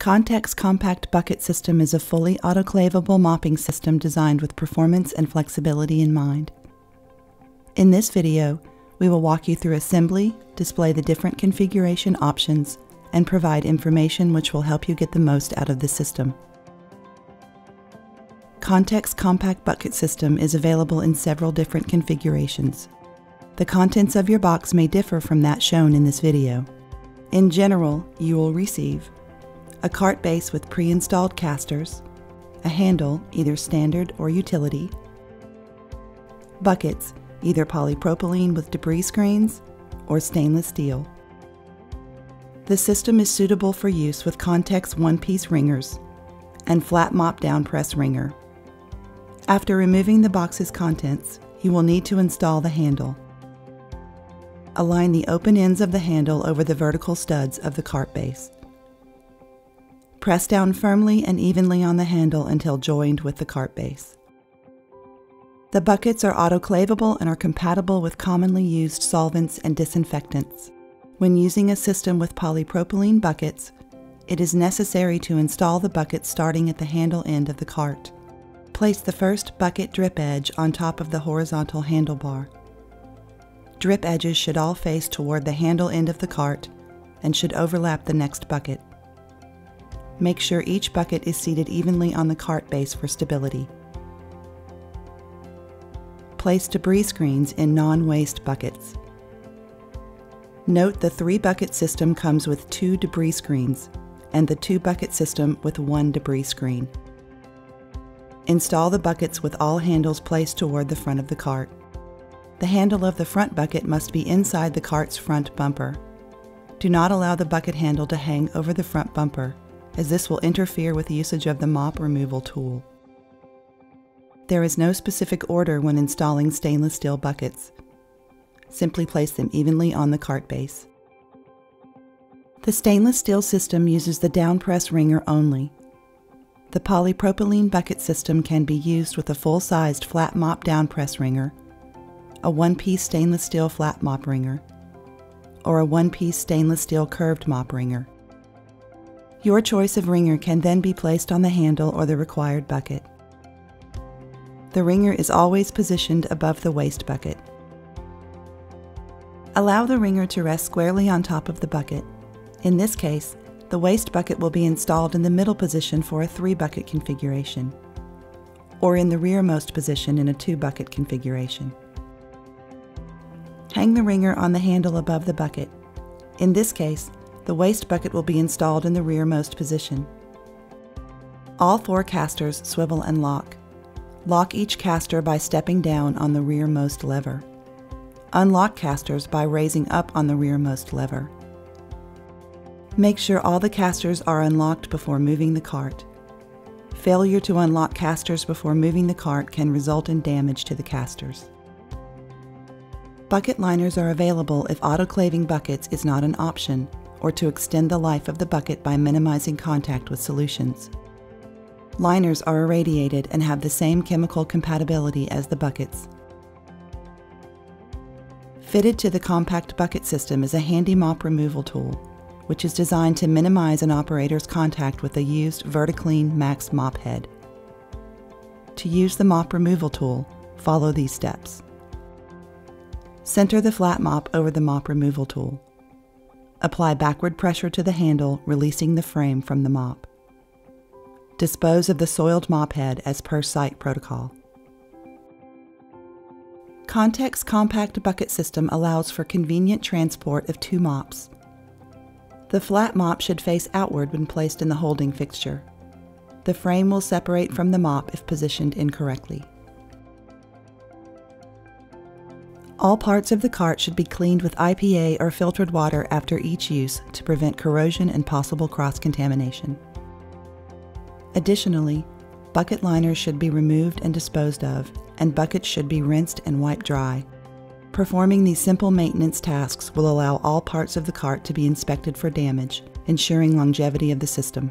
Contec's Compact Bucket System is a fully autoclavable mopping system designed with performance and flexibility in mind. In this video, we will walk you through assembly, display the different configuration options, and provide information which will help you get the most out of the system. Contec's Compact Bucket System is available in several different configurations. The contents of your box may differ from that shown in this video. In general, you will receive a cart base with pre-installed casters, a handle, either standard or utility, buckets, either polypropylene with debris screens or stainless steel. The system is suitable for use with Contec's one-piece wringers and flat mop down press wringer. After removing the box's contents, you will need to install the handle. Align the open ends of the handle over the vertical studs of the cart base. Press down firmly and evenly on the handle until joined with the cart base. The buckets are autoclavable and are compatible with commonly used solvents and disinfectants. When using a system with polypropylene buckets, it is necessary to install the bucket starting at the handle end of the cart. Place the first bucket drip edge on top of the horizontal handlebar. Drip edges should all face toward the handle end of the cart and should overlap the next bucket. Make sure each bucket is seated evenly on the cart base for stability. Place debris screens in non-waste buckets. Note the 3-bucket system comes with 2 debris screens and the 2-bucket system with 1 debris screen. Install the buckets with all handles placed toward the front of the cart. The handle of the front bucket must be inside the cart's front bumper. Do not allow the bucket handle to hang over the front bumper, as this will interfere with usage of the mop removal tool. There is no specific order when installing stainless steel buckets. Simply place them evenly on the cart base. The stainless steel system uses the down press wringer only. The polypropylene bucket system can be used with a full-sized flat mop down press wringer, a one-piece stainless steel flat mop wringer, or a one-piece stainless steel curved mop wringer. Your choice of wringer can then be placed on the handle or the required bucket. The wringer is always positioned above the waste bucket. Allow the wringer to rest squarely on top of the bucket. In this case, the waste bucket will be installed in the middle position for a 3-bucket configuration, or in the rearmost position in a 2-bucket configuration. Hang the wringer on the handle above the bucket. In this case, the waste bucket will be installed in the rearmost position. All 4 casters swivel and lock. Lock each caster by stepping down on the rearmost lever. Unlock casters by raising up on the rearmost lever. Make sure all the casters are unlocked before moving the cart. Failure to unlock casters before moving the cart can result in damage to the casters. Bucket liners are available if autoclaving buckets is not an option, or to extend the life of the bucket by minimizing contact with solutions. Liners are irradiated and have the same chemical compatibility as the buckets. Fitted to the compact bucket system is a handy mop removal tool, which is designed to minimize an operator's contact with a used VertiClean Max mop head. To use the mop removal tool, follow these steps. Center the flat mop over the mop removal tool. Apply backward pressure to the handle, releasing the frame from the mop. Dispose of the soiled mop head as per site protocol. Contec's Compact Bucket System allows for convenient transport of 2 mops. The flat mop should face outward when placed in the holding fixture. The frame will separate from the mop if positioned incorrectly. All parts of the cart should be cleaned with IPA or filtered water after each use to prevent corrosion and possible cross-contamination. Additionally, bucket liners should be removed and disposed of, and buckets should be rinsed and wiped dry. Performing these simple maintenance tasks will allow all parts of the cart to be inspected for damage, ensuring longevity of the system.